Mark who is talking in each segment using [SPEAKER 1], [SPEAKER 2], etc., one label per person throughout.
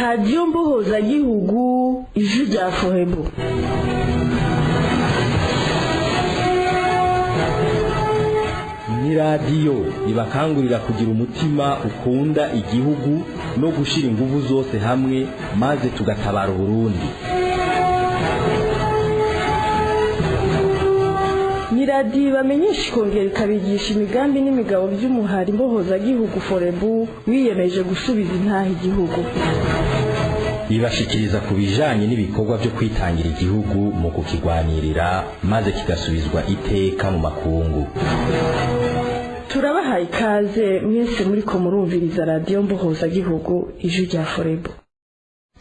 [SPEAKER 1] radiyo mbohozagihugu ijwi rya forebu.
[SPEAKER 2] ni radiyo ibakangurira kugira umutima ukunda igihugu no gushyira ingufu zose hamwe maze tugatabara Burundi.
[SPEAKER 1] ni radiyo ibamenyesha ikongera ikabigisha imigambi n'imigabo by'umuhari mbohozagihugu forebu wiyemeje gusubiza intaha igihugu.
[SPEAKER 2] ibashikiriza ku bijanye n'ibikorwa byo kwitangira igihugu mu kukigwanirira maze kigasubizwa iteka mu makungu.
[SPEAKER 1] turabahaye ikaze mwese muriko murumviriza radiyo mbohozagihugu ijwi rya forebu.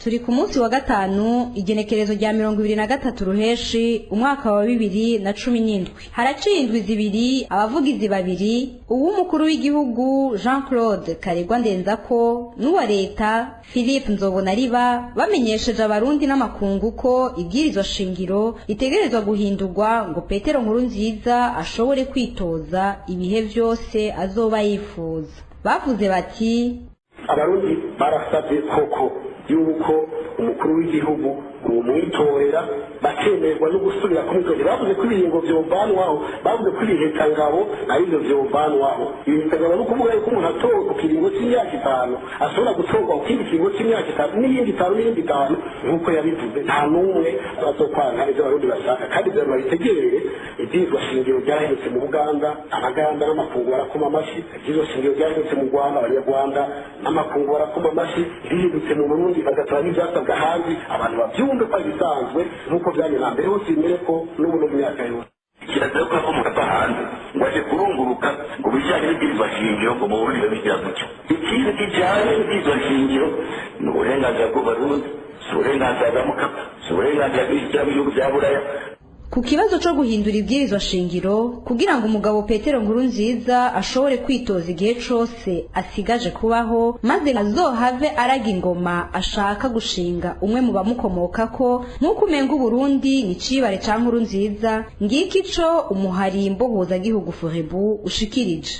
[SPEAKER 3] Turi ku munsi wa gatanu igenekerezo rya 23 ruheshi umwaka wa 2017. Haraciye indwi zibiri abavugizi babiri uw'umukuru w'igihugu Jean-Claude Karegwa Ndenzako n'uwa leta Philippe Nzobonariba bamenyesheje abarundi n'amakungu ko ibwirizwa shingiro ritegerezwa guhindurwa ngo Petero Nkurunziza ashobore kwitoza ibihe vyose azoba yifuza. Bavuze bati
[SPEAKER 4] abarundi barasabye koko yuko umukuru w'igihugu umwitorera bakemerwa no gusubira kumwitorera. Bavuze ko ibiringo vyombanwaho, bavuze ko ibihekangabo arivyo vyombanwaho. Ibihekangabo no kuvuga yuko umuntu atorwa ku kiringo c'imyaka 5 ashobora gutorwa ku kindi kiringo c'imyaka 5 n'iyindi 5 nk'uko yabivuze. Nta n'umwe azokwanka ivyo abarundi bashaka, kandi ivyo babitegereye. Ivyizwa shingiro ryahindutse mu Buganda, abaganda n'amakungu barakoma amashi. Ivyizwa shingiro ryahindutse mu Rwanda, abanyarwanda n'amakungu barakoma amashi. Rihindutse mu Burundi bagatwara ivyasabwa hanze, abantu bavyumve ko bisanzwe nk'uko byanye na mbere hose bimere ko n'ubu no mu myaka yose. Kirazira ko umuntu ava hanze ngo aje kurunguruka ngo bijyanye n'ibwirizwa shingiro ngo mu Burundi babigira gutyo. Ikintu kijyanye n'ibwirizwa shingiro ni uburenganzira bw'abarundi, si uburenganzira bwa Mukapa, si uburenganzira bw'ibihugu bya Buraya.
[SPEAKER 3] Ku kibazo cyo guhindura ibwirizwa shingiro kugira ngo umugabo Petero Nkurunziza ashobore kwitoza igihe cose asigaje kubaho maze azohave araga ingoma ashaka gushinga umwe mu bamukomokako nk'uko umenga Burundi ni cibare ca Nkurunziza, ngiki co umuhari mbohozagihugu forebu ushikirije.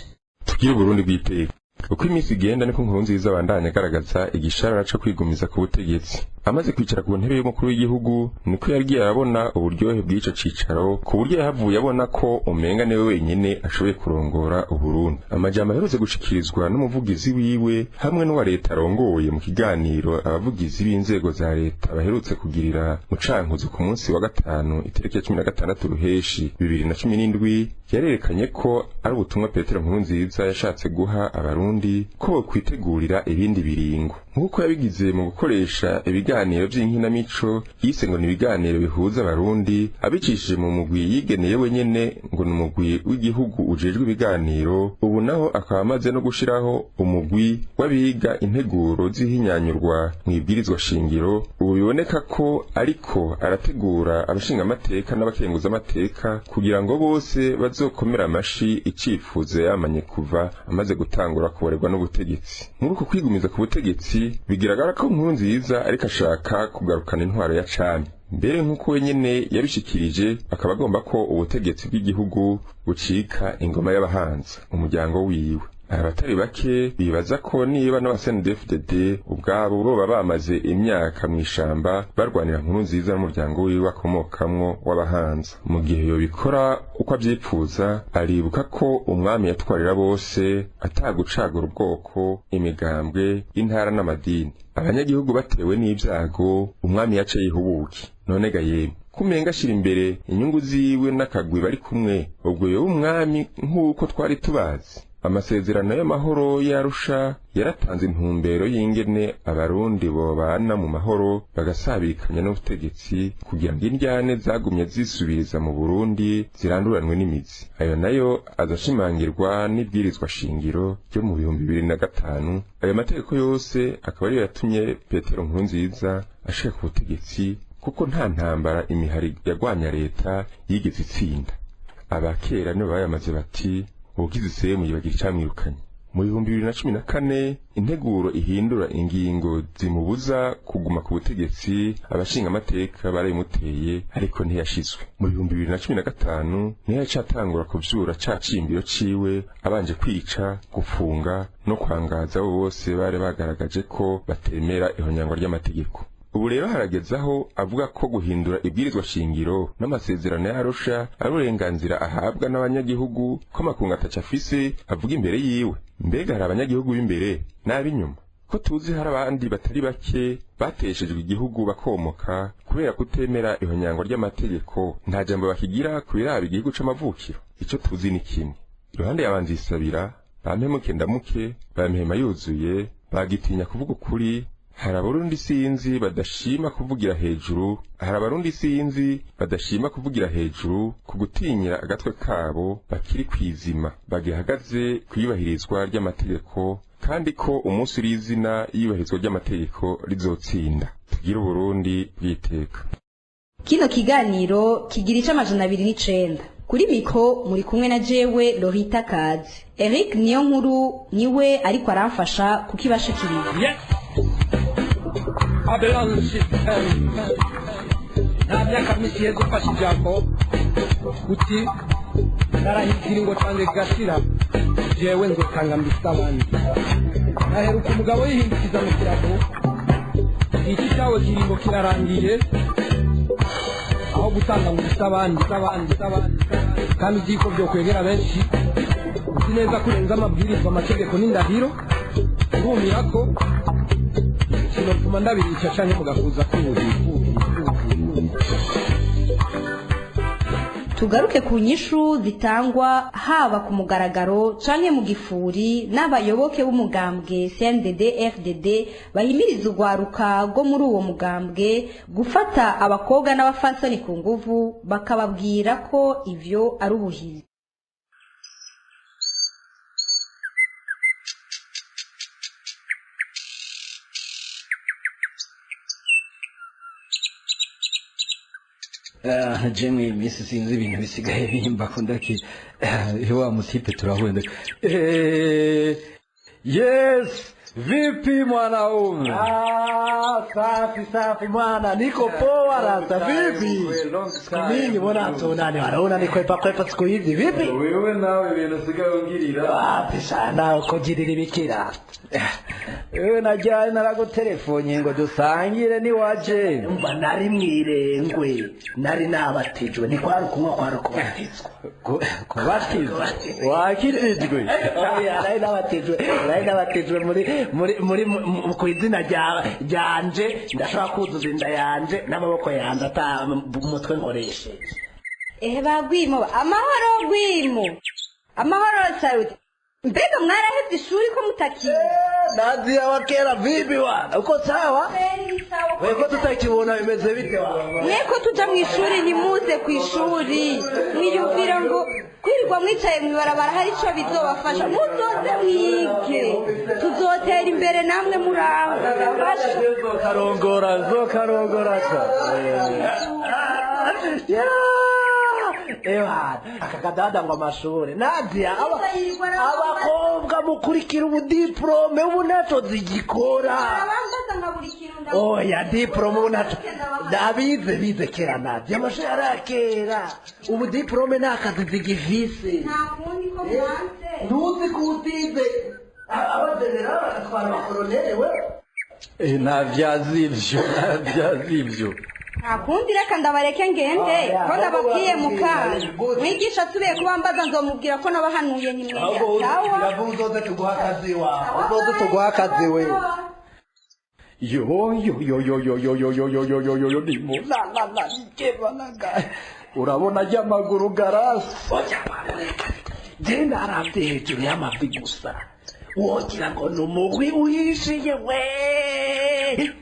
[SPEAKER 5] Tugira Burundi bwiteka uko iminsi igenda niko Nkurunziza bandanya agaragaza igisharara co kwigumiza ku butegetsi. Amaze kwicara ku ntebe y'umukuru w'igihugu niko yagiye arabona uburyohe bw'ico cicaro ku buryo yahavuye abona ko umenga newe wenyene ashoboye kurongora Uburundi. Amajambo aherutse gushikirizwa n'umuvugizi wiwe hamwe n'uwa leta arongoye mu kiganiro abavugizi b'inzego za leta baherutse kugirira mu Cankuzo ku munsi wa gatanu itariki ya 16 ruheshi 2017 yarerekanye ko ari ubutumwa Petero Nkurunziza yashatse guha abarundi ko kwitegurira ibindi biringo nk'uko yabigize mu gukoresha ibiganiro by'inkinamico yise ngo ni ibiganiro bihuza abarundi abicishije mu mugwi yigeneye wenyene ngo ni umugwi w'igihugu ujejwe ibiganiro. Ubu naho akaba amaze no gushiraho umugwi w'abiga integuro z'ihinyanyurwa mu ibwirizwa shingiro. Ubu biboneka ko ariko arategura abashinga amateka n'abakenguza amateka kugira ngo bose bazokomera amashi icifuzo yamanye kuva amaze gutangura kuborerwa n'ubutegetsi. Muri uko kwigumiza ku butegetsi bigaragara ko Nkurunziza ariko ashaka kugarukana intwaro ya cami. Mbere nk'uko wenyene yabishikirije akaba agomba ko ubutegetsi bw'igihugu bucika ingoma y'abahanza umuryango wiwe. Abatari bake bibaza ko niba n'abaSNDFDD ubwabo bo bamaze imyaka mw'ishamba barwanira Nkurunziza n'umuryango wiwe akomokamwo w'abahanza. Mu gihe yo bikora uko avyipfuza aribuka ko umwami yatwarira bose atagucagura ubwoko, imigambwe, intara n'amadini. Abanyagihugu batewe n'ibyago umwami yace yihubuki. None ga yemwe kumenga ashira imbere inyungu ziwe n'akagwi bari kumwe, ubwo yo umwami nk'uko twari tubazi. Amasezerano y'amahoro yarusha yaratanze intumbero y'ingene abarundi bobana mu mahoro bagasabikanya n'ubutegetsi kugira ngo indyane zagumye zisubiriza mu Burundi ziranduranwe n'imizi. Ayo nayo azashimangirwa n'ibwirizwa shingiro ryo mu 2005. Ayo mategeko yose akaba ari yatumye Petero Nkurunziza ashaka ubutegetsi kuko nta ntambara imihari yagwanya leta yigeze itsinda. Abakera nibo bayamaze bati ugize isemu yibagira icamwirukanye. mu 2014 integuro ihindura ingingo zimubuza kuguma ku butegetsi abashinga amateka barayimuteye ariko ntiyashizwe. Mu 2015 niyo yacatangura kuvyura cacimbiro ciwe abanje kwica, gufunga no kwangaza abo bose bari bagaragaje ko batemera ihonyangwa ry'amategeko. Ubu rero haragezaho avuga ko guhindura ibwirizwa shingiro n'amasezerano ya Arusha ari uburenganzira ahabwa n'abanyagihugu ko makungu atacafise avuga imbere yiwe. Mbega hari abanyagihugu b'imbere n'ab'inyuma? Ko tuzi hari abandi batari bake bateshejwe igihugu bakomoka kubera kutemera ihonyangwa ry'amategeko, nta jambo bakigira kubiraba igihugu c'amavukiro. Ico tuzi ni kimwe: iruhande yabanzisabira bampemuke ndamuke, bampema yuzuye, bagitinya kuvuga ukuri. Hari abarundi sinzi badashima kuvugira hejuru, hari abarundi sinzi badashima kuvugira hejuru ku gutinyira agatwe kabo bakiri kwizima bagihagaze kuyubahirizwa ry'amategeko, kandi ko umunsi urizina iyubahirizwa ry'amategeko rizotsinda. Tugira Uburundi bwiteka.
[SPEAKER 3] Kino kiganiro kigira ica 209. Kuri miko muri kumwe na jewe Lorita Kazi. Eric Niyonkuru niwe ariko aramfasha kukibashikiriza.
[SPEAKER 6] Abelanshi ntabya kamisiye gufasha ijambo uti narahitira ngo tange gashira jewe nzotanga mbisabandi naheruka umugabo yihindukiza mu kirago iki cyawe kiringo kirarangiye aho gutanga ngo bisabandi kandi byiko byo kwegera benshi uzi neza kurenza amabwirizwa amategeko n'indahiro urumira ko ndabirica canke mugakuza
[SPEAKER 3] tugaruke ku nyishu zitangwa haba ku mugaragaro canke mu gifuri n'abayoboke b'umugambwe CNDD FDD bahimiriza urwaruka rwo muri uwo mugambwe gufata abakobwa n'abafansani ku nguvu bakababwira ko ivyo ari ubuhizi.
[SPEAKER 2] Jemwe imisi sinzi ibintu bisigaye bimba ko ndaki wa mutipe turahuye. Yes, vipi mwanaume?
[SPEAKER 7] Safi mwana, niko poa rasa. Vipi? Mimi mbona tuonane, wanaona nikwepa siku hizi. Vipi?
[SPEAKER 2] Wewe nawe ibintu sigaye ungirira.
[SPEAKER 7] Pesa nawe kugirira ibikira.
[SPEAKER 2] Wewe najyaye naragutelefone ngo dusangire ni waje.
[SPEAKER 7] Mba nari mwirengwe, nari nabatijwe, ni kwari kumwe kwari kubatizwa.
[SPEAKER 2] Kubatizwa? Wakitijwe?
[SPEAKER 7] Oya, nari nabatijwe muri ku izina ryanje, ndashaka kuzuza inda yanje n'amaboko yanje ata umutwe nkoresheje.
[SPEAKER 3] Bagwimo, amahoro gwimo. Amahoro saruti. Mbega mwaraheze ishuri ko mutakiye?
[SPEAKER 7] Nazi abakera vipi wana? Uko sawa? Wewe ko tutakibona bimeze bite wana?
[SPEAKER 3] Mweko tuja mu ishuri ntimuze ku ishuri. Mwiyumvira ngo kwirirwa mwicaye mu barabara hari ico bizobafasha. Muzoze mwige. Tuzotera imbere namwe muranga.
[SPEAKER 7] Zokarongora cha. Ewa, akakadada ngo amashuri. Nadia, abakobwa mukurikira ubudiplome ubu nato zigikora. Oya, diplome ubu nato. Bize kera Nadia. Amashuri arakera. Ubudiplome nakazi zigifise. Ntuzi kutize. Abadenera bakatwara abakoloneli we.
[SPEAKER 2] Navyazivyo.
[SPEAKER 3] Nakundi reka ndabareke ngende ko ndababwiye mukanya. Mwigisha tubiye kubambaza nzomubwira ko nabahanuye ni mwe.
[SPEAKER 7] Sawa. Uzoze tuguha akazi wa. Uzoze tuguha akazi we.
[SPEAKER 2] Yo la ikebanaga. Urabona y'amaguru garasi.
[SPEAKER 7] Genda arafite hejuru y'amavi gusa. Wogira ngo numugwi uhishiye we.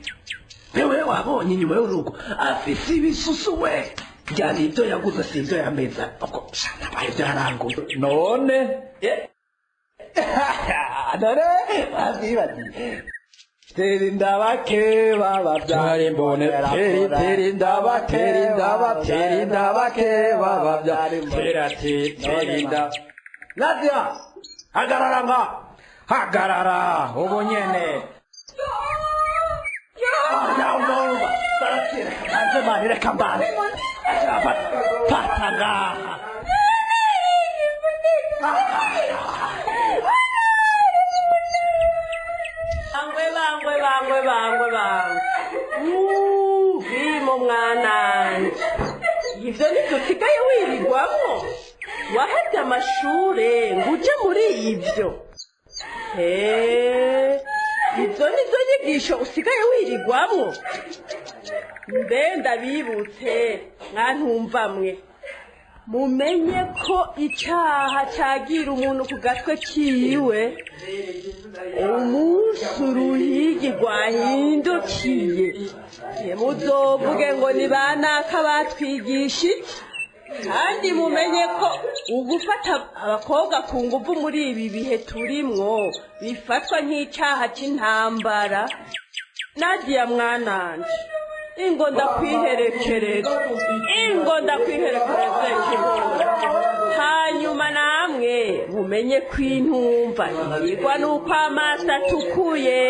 [SPEAKER 7] Wewe wabonye nyuma y'urugo afise ibisusu we. Byari ibyo yaguze si ibyo yameza. Uko shana baye byaranguye.
[SPEAKER 2] None
[SPEAKER 7] Azibati. Terinda bake baba
[SPEAKER 2] byari mbone terinda bake baba byari terinda.
[SPEAKER 7] Nadia, hagarara nga.
[SPEAKER 6] hagarara ubu nyene
[SPEAKER 7] reka mbane pataga
[SPEAKER 8] bangwe vimo mwananje ivyo nivyo usigaye wirirwamo wahevye amashure ngo uje muri ivyo ivyo nivyo nyigisho usigaye wirirwamo mbe ndabibutse mwantumva mwe mumenye ko icaha cagira umuntu ku gatwe kiwe umunsi uruhigi rwahindukiye ntimuzovuge ngo ni banaka batwigisha iki kandi mumenye ko ugufata abakobwa ku nguvu muri ibi bihe turimwo bifatwa nk'icaha c'intambara. Nadia mwananje ingo ndakwiherekereza hanyuma namwe mumenye kwintumva yigwa nuko amaso atukuye.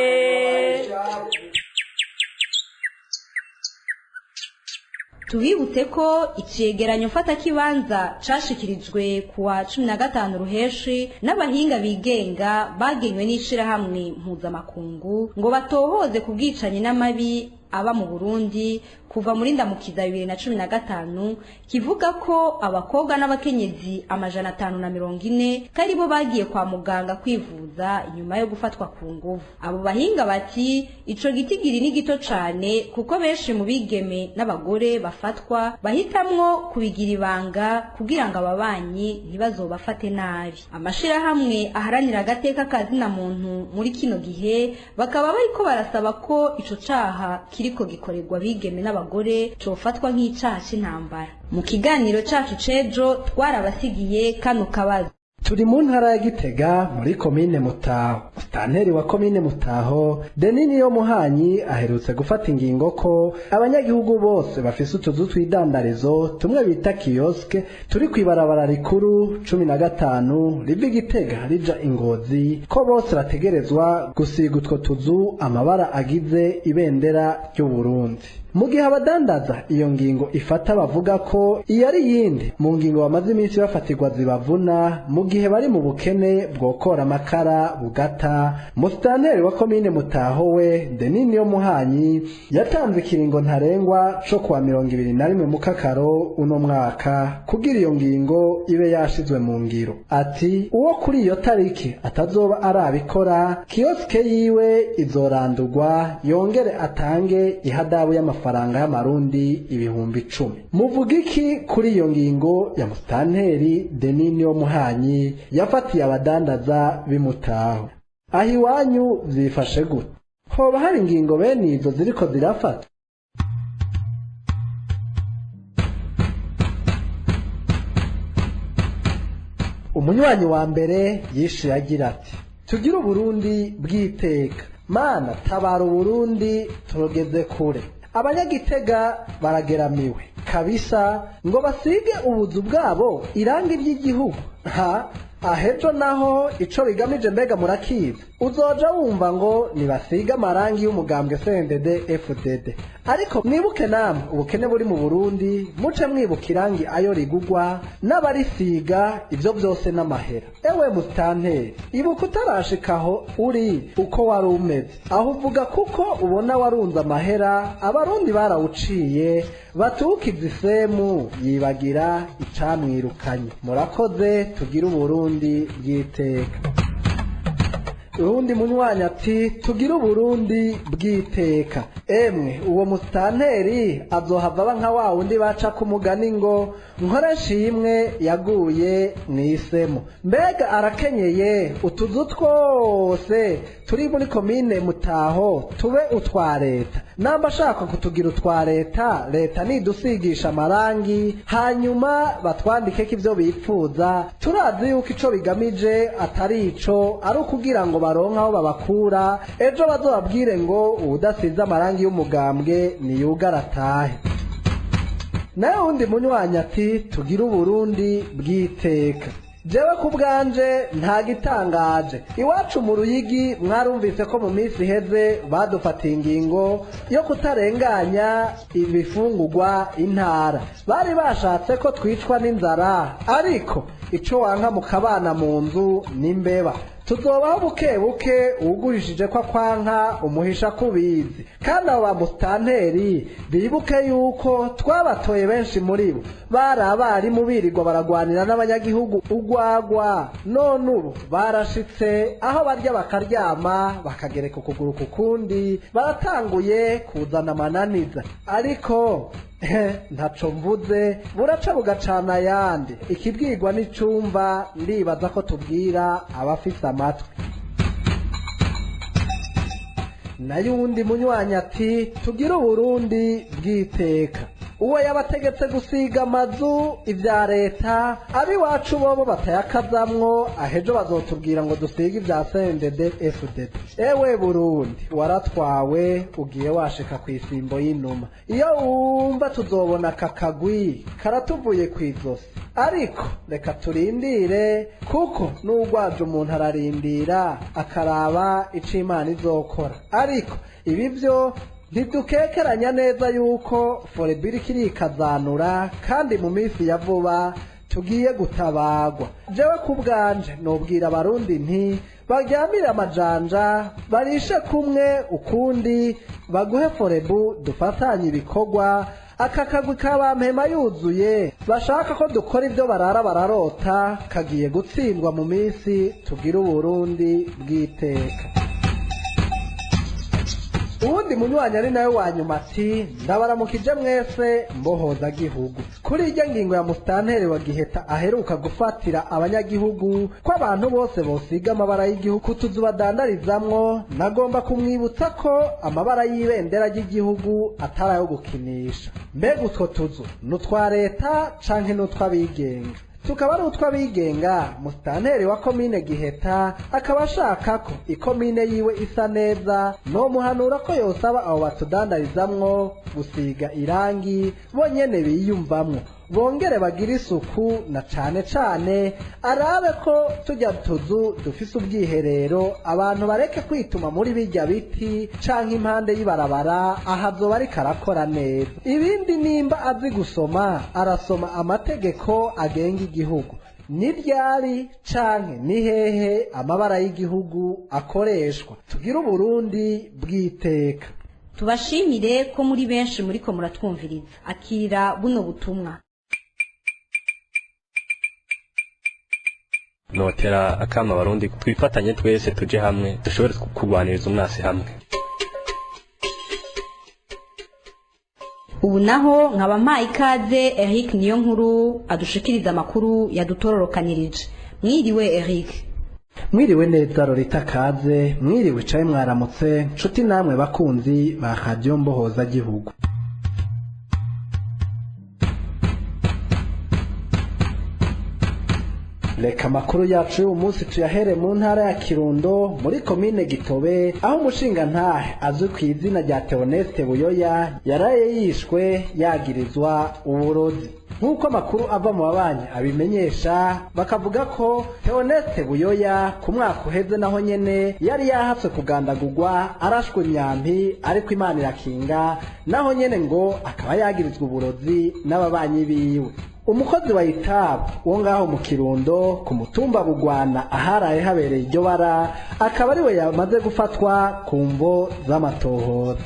[SPEAKER 3] Tubibutse ko icegeranyo mfata kibanza cashikirijwe kuwa 15 ruheshi n'abahinga bigenga bagenywe n'ishirahamwe mpuzamakungu ngo batohoze ku bwicanyi n'amabi aba mu Burundi kuva muri ndamukiza 2015 kivuga ko abakobwa n'abakenyezi 540 karibo bagiye kwa muganga kwivuza inyuma yo gufatwa ku nguvu. Abo bahinga bati ico gitigiri ni gito cane kuko benshi mu bigeme n'abagore bafatwa bahitamwo kubigira ibanga kugira ngo ababanyi ntibazobafate nabi. Amashirahamwe aharanira agateka kazina muntu muri kino gihe bakaba bariko barasaba ko ico caha kiriko gikorerwa bigeme n'abagore cofatwa nk'icaha c'intambara. Mu kiganiro cacu cejo twarabasigiye kano kabazo.
[SPEAKER 9] Turi mu ntara ya Gitega muri komine Mutaho. Stanteri wa komine Mutaho Denini yo Muhanyi aherutse gufata ingingo ko abanyagihugu bose bafise utuzu twidandarizo tumwe bita kioske turi kwibarabara rikuru 15 rivi Gitega rija Ingozi ko bose bategerezwa gusiga utwo tuzu amabara agize ibendera ry'u Burundi. Mu gihe abadandaza iyo ngingo ifata bavuga ko iyo ari yindi mu ngingo bamaze iminsi bafatirwa zibavuna mu gihe bari mu bukene bwokora amakara bugata. Musitanteri wa komine Mutaho we Denini yo Muhanyi yatanze ikiringo ntarengwa co kuwa 21 mu Kakaro uno mwaka kugira iyo ngingo ibe yashizwe mu ngiro. Ati uwo kuri iyo tariki atazoba arabikora kioske yiwe izorandurwa yongere atange ihadabu y'amafaranga y'amarundi ibihumbi 10. Muvuga iki kuri iyo ngingo ya Musitanteri Denini yo Muhanyi yafatiye abadandaza b'Imutaho? Aho iwanyu zifashe gute? Hoba hari ingingo bene izo ziriko zirafata? Umunywanyi wa mbere yishe yagira ati tugire Uburundi bw'iteka, mana tabara Uburundi turogeze kure. Abanyagitega barageramiwe kabisa ngo basige ubuzu bwabo irangi ry'igihugu. Ahejo naho ico bigamije mbega murakiza uzoja wumva ngo nibasiga amarangi y'umugambwe CNDD FDD, ariko mwibuke namwe ubukene buri mu Burundi muce mwibuka irangi ayo rigugwa n'abarisiga ivyo byose n'amahera. Ewe Musitanteri ibuka utarashikaho uri uko wari umeze aho uvuga kuko ubona warunze amahera abarundi barawuciye batukiza isemu yibagira icamwirukanye. Murakoze tugire Uburundi bw'iteka. Urundi munywanyi ati tugire Uburundi bw'iteka. Emwe uwo Musitanteri azohava aba nka wa wundi baca ku mugani ngo nkore shimwe yaguye mwisemo. Mbega arakenyeye utuzu twose turi muri komine Mutaho tube utwa leta. Namba ashaka kutugira utwa leta, leta nidusigisha amarangi hanyuma batwandike ko ivyo bipfuza. Turazi yuko ico bigamije atari ico, ari ukugira ngo baronka aho babakura ejo bazobabwire ngo udasize amarangi y'umugambwe ni yugaratahe. Nayo undi munywanyi ati tugire Uburundi bw'iteka. jewe ku bwanje nta gitangaje iwacu mu Ruyigi mwarumvise ko mu minsi iheze badufatiye ingingo yo kutarenganya ibifungurwa intara bari bashatse ko twicwa n'inzara ariko ico wanka mu kabana mu nzu n'imbeba tuzobaho buke buke ugurishije ko kwanka umuhisha kubizi kandi abo bamustanteri bibuke yuko twabatoye benshi muri bo bari abarimu birirwa baragwanira n'abanyagihugu ugwagwa none ubu barashitse aho barya bakaryama bakagereka ukuguru kukundi baratanguye kuzana amananiza ariko ntaco mvuze buraca bugacana ayandi ikibwirwa n'icumva ndibaza ko tubwira abafise amatwi nayundi munywanyi ati tugire Uburundi bw'iteka uwo yabategetse gusiga amazu ivya leta abiwacu bobo batayakazamwo ahejo bazotubwira ngo dusige ivya CNDD FDD ewe Burundi waratwawe ugiye washika kw'isimbo y'inuma iyo wumva tuzobona kakagwi karatuvuye kw'izosi ariko reka turindire kuko n'ugwaje umuntu ararindira akaraba ico Imana izokora ariko ibi vyo ntidukekeranya neza yuko forebiri kirikazanura kandi mu minsi ya vuba tugiye gutabagwa jewe ku bwanje nobwira abarundi nti baryamire amajanja barishe kumwe ukundi baguhe forebu dufatanye ibikorwa aka kagwi kabampema yuzuye bashaka ko dukora ibyo barara bararota kagiye gutsindwa mu minsi tugira Uburundi bw'iteka uwundi munywanyi ari nawe wanyuma ati ndabaramukije mwese mbohoza gihugu kuri iryo ngingo ya mustanteri wa Giheta aheruka gufatira abanyagihugu ko abantu bose bosiga amabara y'igihugu kutuzu badandarizamwo nagomba kumwibutsa ko amabara y'ibendera ry'igihugu atarayo gukinisha mbega utwo tuzu n'utwa leta canke n'utwabigenga tukaba ari utwabigenga mustanteri wa komine Giheta akaba ashaka ko ikomine yiwe isa neza no muhanura ko yosaba abo batudandarizamwo gusiga irangi bonyene biyumvamwo bongere bagira isuku na cane cane arabe ko tujya tuzu dufise ubwiherero abantu bareke kwituma muri bijya biti canke impande y'ibarabara ahazoba ariko arakora neza ibindi nimba azi gusoma arasoma amategeko agenga igihugu niryari canke ni hehe amabara y'igihugu akoreshwa tugira Uburundi bw'iteka
[SPEAKER 3] tubashimire ko muri benshi muriko muratwumviriza akira buno butumwa
[SPEAKER 10] notera akama abarundi twifatanye twese tuje hamwe dushobore kurwaniriza umwasi hamwe
[SPEAKER 3] ubu naho nkaba mpaye ikaze Eric Niyonkuru adushikiriza amakuru yadutororokanirije mwiriwe Eric
[SPEAKER 9] mwiriwe neza Lorita kaze mwiriwe caye mwaramutse nshuti namwe bakunzi ba Radio Mbohoza gihugu Reka amakuru yacu y'uyu munsi tuyahere mu ntara ya Kirundo muri komine Gitobe aho umushinga ntahe azwi ku izina rya Theoneste Buyoya yaraye yishwe yagirizwa uburozi nk'uko amakuru ava mu babanyi abimenyesha bakavuga ko Theoneste Buyoya ku mwaka uheze naho nyene yari yahatswe kugandagurwa arashwe imyampi ariko Imana irakinga naho nyene ngo akaba yagirizwa uburozi n'ababanyi biwe umukozi wa itabu wo ngaho mu Kirundo ku mutumba Bugwana aharaye habereye iryo bara akaba ariwe yamaze gufatwa ku mvo z'amatohoza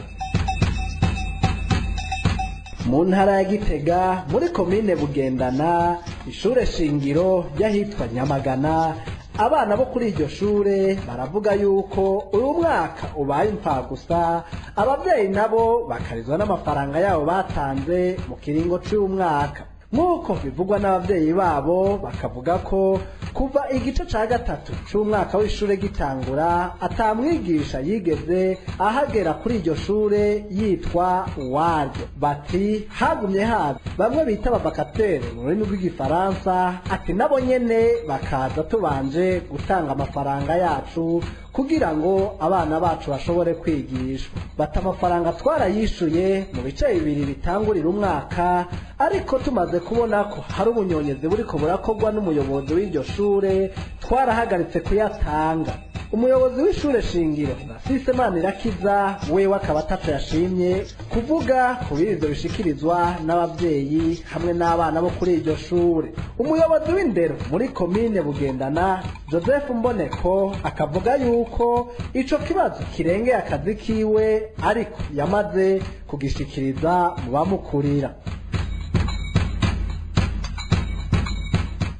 [SPEAKER 9] mu ntara ya Gitega muri komine Bugendana ishure shingiro ry'ahitwa Nyamagana abana bo kuri iryo shure baravuga yuko uyu mwaka ubaye impfagusa abavyeyi nabo bakarizwa n'amafaranga yabo batanze mu kiringo c'umwaka nk'uko bivugwa n'abavyeyi babo bakavuga ko kuva igice ca gatatu c'umwaka w'ishure gitangura atamwigisha yigeze ahagera kuri iryo shure yitwa uwaryo bati hagumye haza bamwe bita abavakatere mu rurimi rw'igifaransa ati nabo nyene bakaza tubanje gutanga amafaranga yacu kugira ngo abana bacu bashobore kwigishwa bata amafaranga twarayishuye mu bice bibiri bitangurira umwaka ariko tumaze kubona ko hari ubunyonyezi buriko burakorwa n'umuyobozi w'iryo shure twarahagaritse kuyatanga. Umuyobozi w'ishure shingiro Narcisse Manirakiza wewe akaba ataco yashimye kuvuga ku birizo bishikirizwa n'abavyeyi hamwe n'abana bo kuri iryo shure. Umuyobozi w'indero muri komine Bugendana Joseph Mboneko akavuga yuko ico kibazo kirengeye akazi kiwe ariko yamaze kugishikiriza mu bamukurira.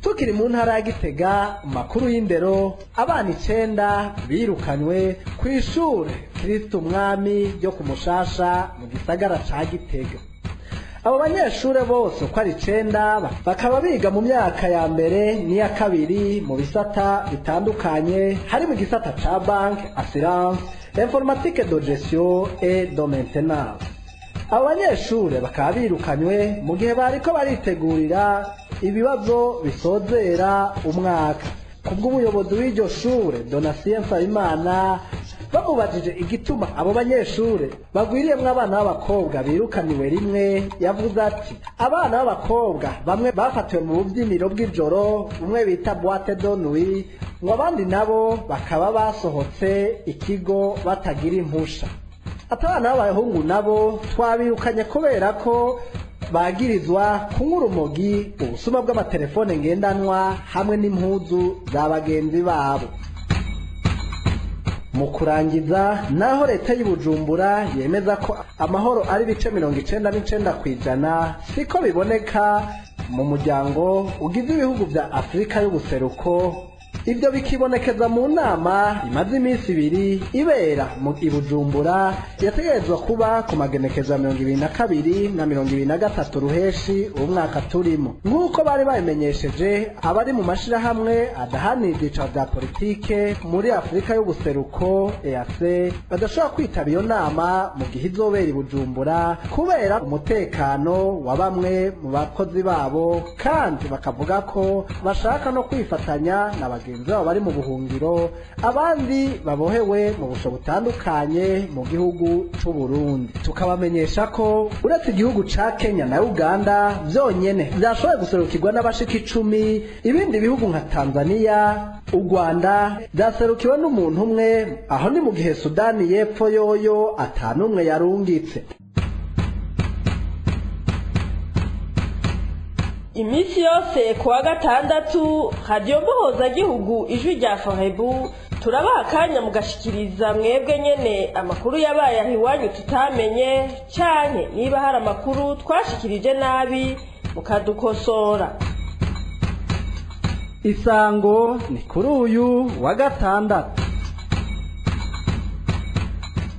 [SPEAKER 9] Tukiri mu ntara ya Gitega makuru y'indero abana 9 birukanywe ku ishure Kristo Umwami ryo ku Mushasha mu gisagara ca Gitega. Abo banyeshure bose uko ari 9 bakaba biga mu myaka ya mbere n'iya kabiri mu bisata bitandukanye hari mu gisata ca banque, assurance, informatique de gestion et de maintenance. Abo banyeshure bakaba birukanywe mu gihe bariko baritegurira ibibazo bisozera umwaka. Kubw'umuyobozi w'iryo shure Donatien Nsabimana bamubajije igituma abo banyeshure bagwiriyemwo abana b'abakobwa birukaniwe rimwe yavuze ati abana b'abakobwa bamwe bafatiwe mu bubyiniro bw'ijoro umwe bita boîte de nuit ngo abandi nabo bakaba basohotse ikigo batagira impusha. Abana b'abahungu nabo twabirukanye kubera ko bagirizwa kunywa urumogi, ubusuma bw'amatelefone ngendanwa hamwe n'impuzu za bagenzi babo. Mu kurangiza naho leta y'Ibujumbura yemeza ko amahoro ari bice 99% siko biboneka mu muryango ugize ibihugu vya Afrika y'ubuseruko. Ibyo bikibonekeza mu nama imaze iminsi 2 ibera mu Ibujumbura yategerezwa kuba ku magenekezo 22 na 23 ruheshi umwaka turimo. Nk'uko bari babimenyesheje abari mu mashirahamwe adahanira ibyicaro bya politike muri Afrika y'ubuseruko EAC badashobora kwitaba iyo nama mu gihe izobera Ibujumbura kubera umutekano wa bamwe mu bakozi babo, kandi bakavuga ko bashaka no kwifatanya na bagenzi babo bari mu buhungiro abandi babohewe mu busho butandukanye mu gihugu c'u Burundi. Tukabamenyesha ko uretse igihugu ca Kenya na Uganda vyonyene vyashoboye guserukirwa n'abashika 10, ibindi bihugu nka Tanzania, u Rwanda vyaserukiwe n'umuntu umwe, aho ni mu gihe Sudani y'Epfo yoyo atanumwe yarungitse.
[SPEAKER 8] Imisi yose kuwa gatandatu Radio Mbohoza Gihugu ijwi rya Forebu turabaha akanya mugashikiriza mwebwe nyene amakuru yabaye aho iwanyu tutamenye canke niba hari amakuru twashikirije nabi mukadukosora.
[SPEAKER 9] Isango ni kuri uyu wa gatandatu.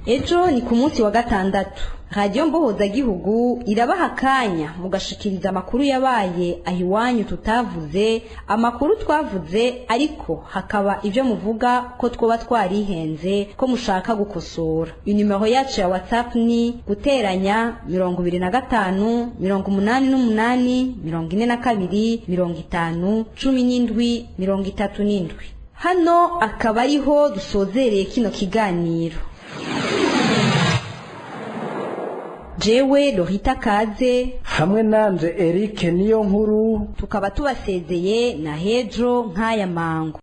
[SPEAKER 3] Ejo ni ku munsi wa gatandatu. Radio Mbohoza Gihugu irabaha akanya mugashikiriza amakuru yabaye ahiwanyu tutavuze, amakuru twavuze ariko hakaba ivyo muvuga ko twoba twarihenze ko mushaka gukosora. Inimero yacu ya WhatsApp ni guteranya 25 88 42 50 17 37. Hano akaba ariho dusozereye kino kiganiro. Jewe Lorita Kaze
[SPEAKER 9] hamwe nanje Eric niyo nkuru
[SPEAKER 3] tukaba tubasezeye na hejo nk'aya mango.